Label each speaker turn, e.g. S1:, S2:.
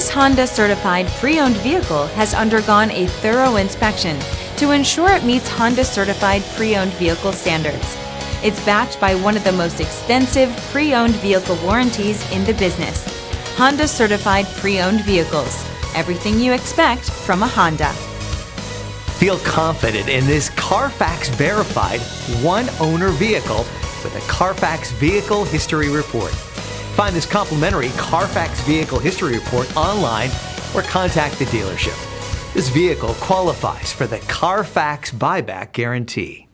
S1: This Honda certified pre-owned vehicle has undergone a thorough inspection to ensure it meets Honda certified pre-owned vehicle standards. It's backed by one of the most extensive pre-owned vehicle warranties in the business. Honda certified pre-owned vehicles. Everything you expect from a Honda.
S2: Feel confident in this CARFAX verified one-owner vehicle with a CARFAX Vehicle History Report. Find this complimentary CARFAX Vehicle History Report online or contact the dealership. This vehicle qualifies for the CARFAX Buyback Guarantee.